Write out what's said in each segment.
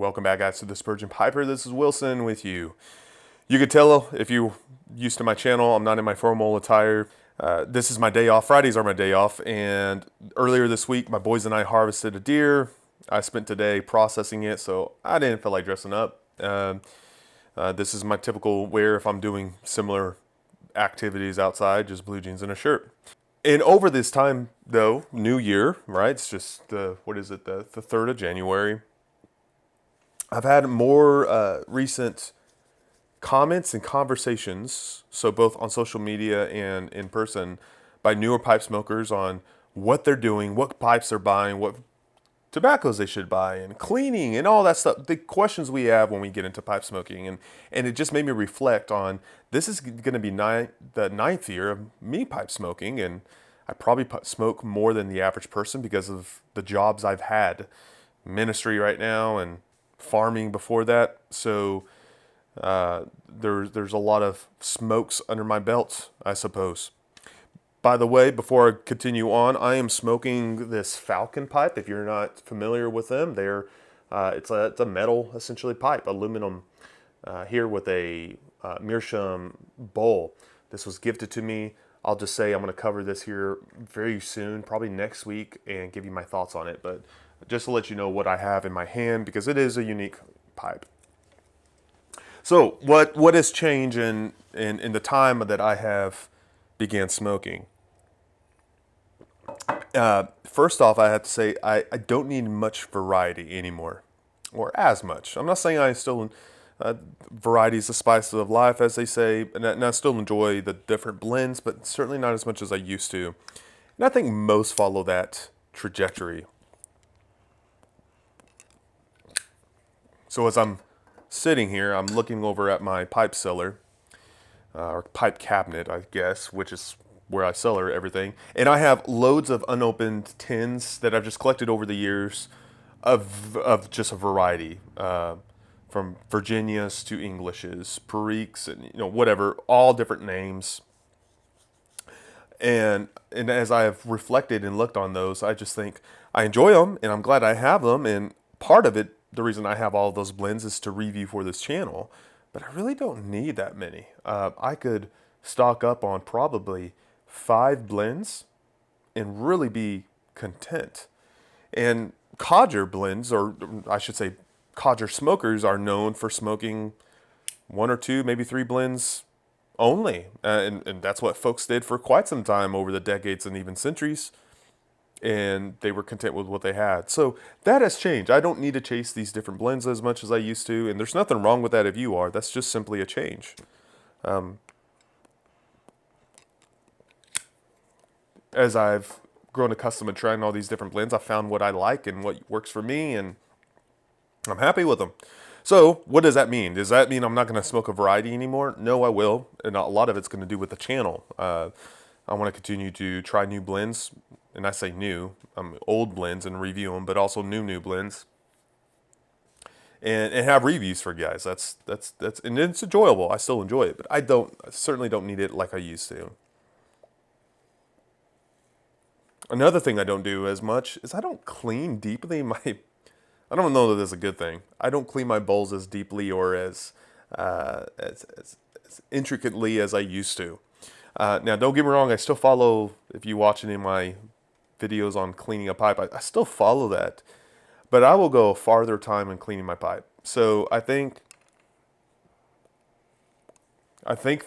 Welcome back, guys, to the TheSpurgeonPiper. This is Wilson with you. You could tell if you're used to my channel, I'm not in my formal attire. This is my day off. Fridays are my day off. And earlier this week, my boys and I harvested a deer. I spent today processing it, so I didn't feel like dressing up. This is my typical wear if I'm doing similar activities outside, just blue jeans and a shirt. And over this time, though, New Year, right? It's just the 3rd of January. I've had more recent comments and conversations, so both on social media and in person, by newer pipe smokers on what they're doing, what pipes they're buying, what tobaccos they should buy, and cleaning and all that stuff. The questions we have when we get into pipe smoking, and it just made me reflect on this is going to be the 9th year of me pipe smoking, and I probably smoke more than the average person because of the jobs I've had, ministry right now and farming before that. So there's a lot of smokes under my belt, I suppose. By the way, before I continue on, I am smoking this Falcon pipe. If you're not familiar with them, it's a metal, essentially, pipe, aluminum, here with a meerschaum bowl. This was gifted to me. I'll just say I'm going to cover this here very soon, probably next week, and give you my thoughts on it. But just to let you know what I have in my hand, because it is a unique pipe. So what has changed in the time that I have began smoking? First off, I have to say I don't need much variety anymore, or as much. I'm not saying I still variety is the spice of life, as they say, and I still enjoy the different blends, but certainly not as much as I used to. And I think most follow that trajectory. So as I'm sitting here, I'm looking over at my pipe cellar, or pipe cabinet, I guess, which is where I cellar everything. And I have loads of unopened tins that I've just collected over the years of just a variety, from Virginias to Englishes, Periques, and whatever, all different names. And as I have reflected and looked on those, I just think I enjoy them, and I'm glad I have them. And part of it, the reason I have all of those blends, is to review for this channel. But I really don't need that many. I could stock up on probably 5 blends and really be content. And codger blends, or I should say codger smokers, are known for smoking 1 or 2, maybe 3 blends only. And that's what folks did for quite some time over the decades and even centuries. And they were content with what they had. So that has changed. I don't need to chase these different blends as much as I used to. And there's nothing wrong with that if you are. That's just simply a change. As I've grown accustomed to trying all these different blends, I found what I like and what works for me, and I'm happy with them. So what does that mean? Does that mean I'm not going to smoke a variety anymore? No, I will. And a lot of it's going to do with the channel. I want to continue to try new blends. And I say new, old blends, and review them, but also new blends, and have reviews for guys. That's and it's enjoyable. I still enjoy it, but I certainly don't need it like I used to. Another thing I don't do as much is I don't clean deeply my. I don't know that that's a good thing. I don't clean my bowls as deeply or as intricately as I used to. Now, don't get me wrong. I still follow. If you watch any of my videos on cleaning a pipe, I still follow that, but I will go a farther time in cleaning my pipe. So I think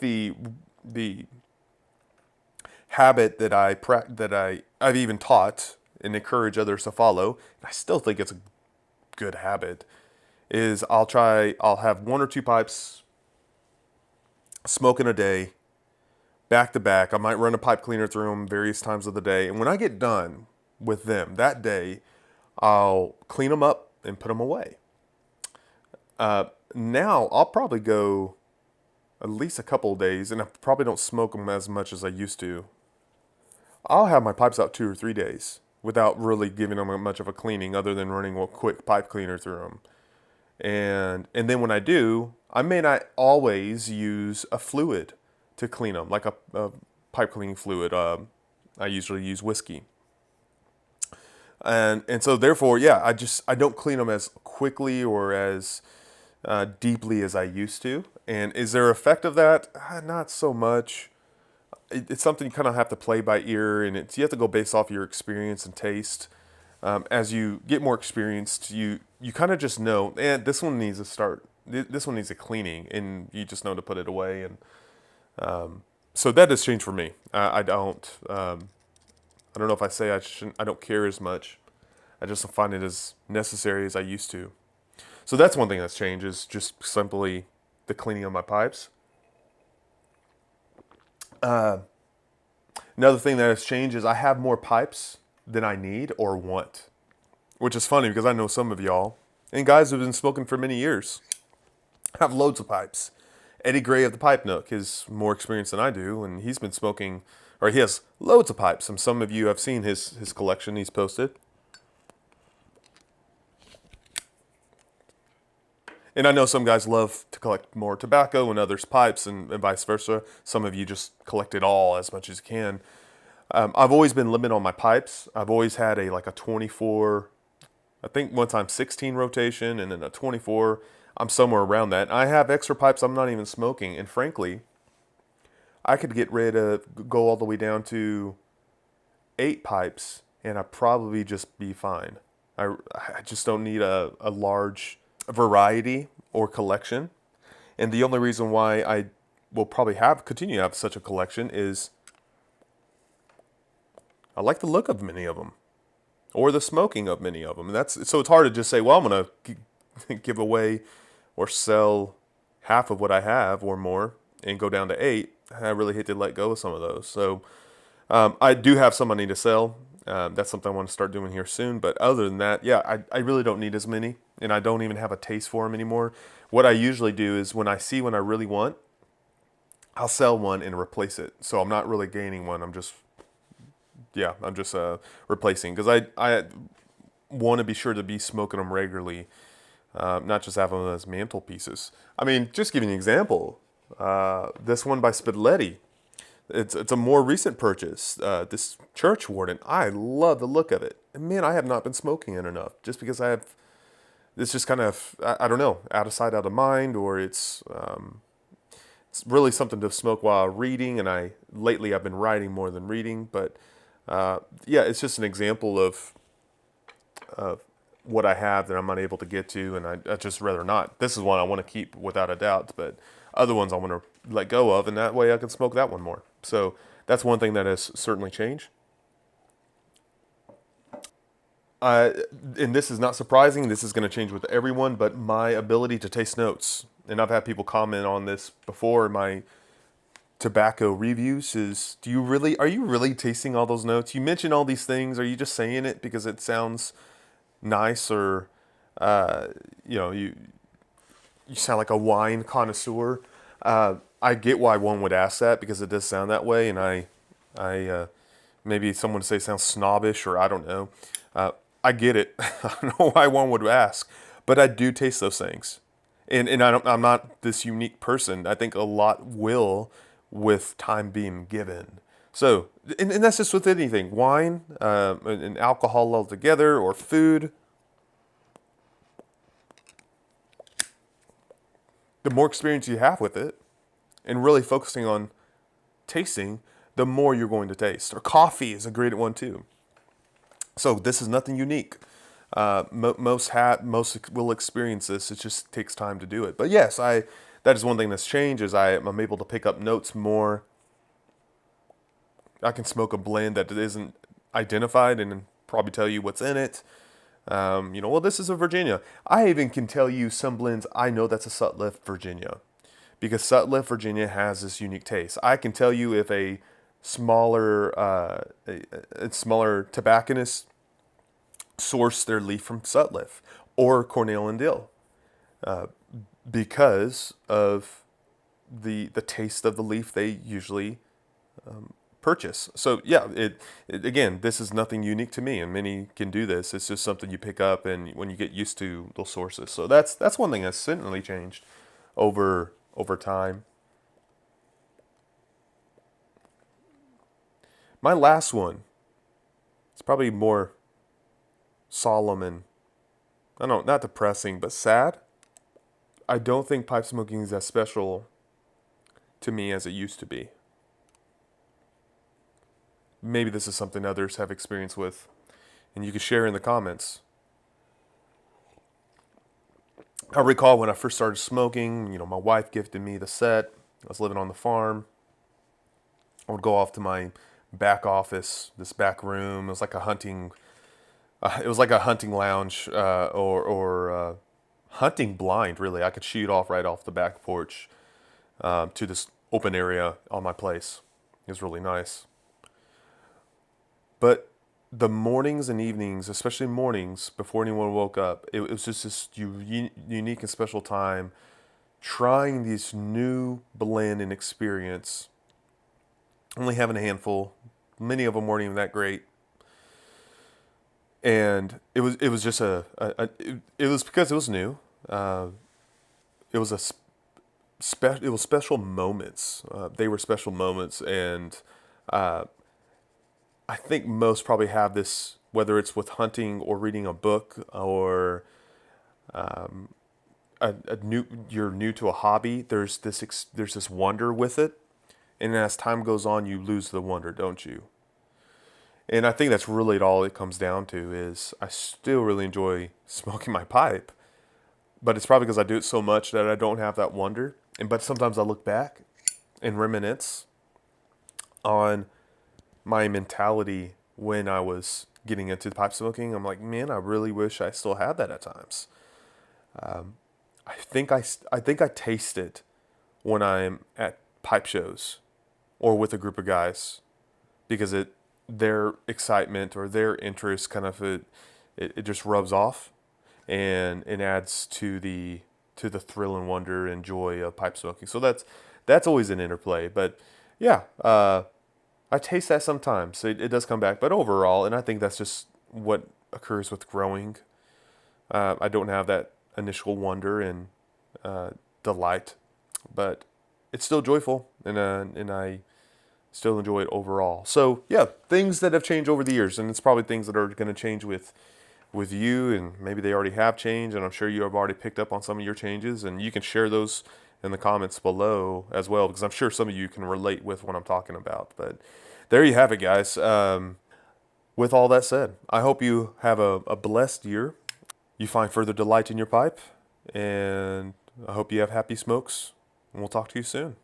the habit that I've even taught and encourage others to follow, and I still think it's a good habit, is I'll have 1 or 2 pipes smoking a day, back to back. I might run a pipe cleaner through them various times of the day. And when I get done with them that day, I'll clean them up and put them away. Now I'll probably go at least a couple of days, and I probably don't smoke them as much as I used to. I'll have my pipes out 2 or 3 days without really giving them much of a cleaning, other than running a quick pipe cleaner through them. And then when I do, I may not always use a fluid to clean them, like a pipe cleaning fluid. I usually use whiskey. And so therefore, yeah, I don't clean them as quickly or as deeply as I used to. And is there effect of that? Not so much. It's something you kind of have to play by ear, and you have to go based off your experience and taste. As you get more experienced, you kind of just know, and this one needs a start. This one needs a cleaning, and you just know to put it away. And so that has changed for me. I don't. I don't know if I say I shouldn't. I don't care as much. I just don't find it as necessary as I used to. So that's one thing that's changed, is just simply the cleaning of my pipes. Another thing that has changed is I have more pipes than I need or want, which is funny because I know some of y'all and guys who've been smoking for many years have loads of pipes. Eddie Gray of the Pipe Nook is more experienced than I do, and he's been smoking, or he has loads of pipes. And some of you have seen his collection he's posted. And I know some guys love to collect more tobacco and others pipes, and vice versa. Some of you just collect it all as much as you can. I've always been limited on my pipes. I've always had a 24, I think one time 16 rotation, and then a 24. I'm somewhere around that. I have extra pipes I'm not even smoking, and frankly, I could go all the way down to 8 pipes, and I'd probably just be fine. I just don't need a large variety or collection. And the only reason why I will probably continue to have such a collection is I like the look of many of them, or the smoking of many of them. And so it's hard to just say, well, I'm going to give away or sell half of what I have or more and go down to 8. I really hate to let go of some of those. So I do have some I need to sell. That's something I want to start doing here soon. But other than that, yeah, I really don't need as many, and I don't even have a taste for them anymore. What I usually do is when I see one I really want, I'll sell one and replace it. So I'm not really gaining one. I'm just replacing, because I want to be sure to be smoking them regularly, not just have them as mantle pieces. I mean, just giving you an example, this one by Spiletti. It's a more recent purchase. This Church Warden, I love the look of it. And man, I have not been smoking it enough, just because it's just kind of, I don't know, out of sight, out of mind, or it's really something to smoke while reading. And lately I've been writing more than reading, but yeah, it's just an example of what I have that I'm not able to get to, and I just rather not. This is one I want to keep without a doubt, but other ones I want to let go of, and that way I can smoke that one more. So that's one thing that has certainly changed. And this is not surprising. This is going to change with everyone, but my ability to taste notes. And I've had people comment on this before in my tobacco reviews is, are you really tasting all those notes? You mention all these things. Are you just saying it because it sounds nice, or, you sound like a wine connoisseur? I get why one would ask that, because it does sound that way. And I maybe someone would say it sounds snobbish, or I don't know. I get it. I don't know why one would ask, but I do taste those things. And I'm not this unique person. I think a lot will, with time being given. So, and that's just with anything, wine, and alcohol altogether, or food. The more experience you have with it, and really focusing on tasting, the more you're going to taste. Or coffee is a great one too. So this is nothing unique. Most will experience this. It just takes time to do it. But yes, that is one thing that's changed, is I'm able to pick up notes more. I can smoke a blend that isn't identified and probably tell you what's in it. Well, this is a Virginia. I even can tell you some blends. I know that's a Sutliff Virginia, because Sutliff Virginia has this unique taste. I can tell you if a smaller tobacconist source their leaf from Sutliff or Cornell and Diehl, because of the taste of the leaf they usually purchase. So yeah, again, this is nothing unique to me, and many can do this. It's just something you pick up, and when you get used to those sources. So that's one thing that's certainly changed over time. My last one, it's probably more solemn and I don't know, not depressing, but sad. I don't think pipe smoking is as special to me as it used to be. Maybe this is something others have experience with, and you can share in the comments. I recall when I first started smoking, my wife gifted me the set. I was living on the farm. I would go off to my back office, this back room. It was like a hunting lounge or hunting blind. Really, I could shoot off right off the back porch to this open area on my place. It was really nice. But the mornings and evenings, especially mornings before anyone woke up, it was just this unique and special time trying this new blend and experience. Only having a handful, many of them weren't even that great, and it was just it was because it was new. It was it was special moments. They were special moments, and I think most probably have this, whether it's with hunting or reading a book or you're new to a hobby. There's this wonder with it, and as time goes on, you lose the wonder, don't you? And I think that's really all it comes down to is I still really enjoy smoking my pipe, but it's probably because I do it so much that I don't have that wonder. But sometimes I look back and reminisce on my mentality when I was getting into pipe smoking. I'm like, man, I really wish I still had that at times. I think I taste it when I'm at pipe shows or with a group of guys because their excitement or their interest kind of it just rubs off and it adds to the thrill and wonder and joy of pipe smoking. So that's always an interplay. But yeah, I taste that sometimes. It does come back, but overall, and I think that's just what occurs with growing. I don't have that initial wonder and delight, but it's still joyful, and I still enjoy it overall. So yeah, things that have changed over the years, and it's probably things that are going to change with you, and maybe they already have changed, and I'm sure you have already picked up on some of your changes, and you can share those in the comments below as well, because I'm sure some of you can relate with what I'm talking about. But there you have it, guys. With all that said, I hope you have a blessed year. You find further delight in your pipe, and I hope you have happy smokes, and we'll talk to you soon.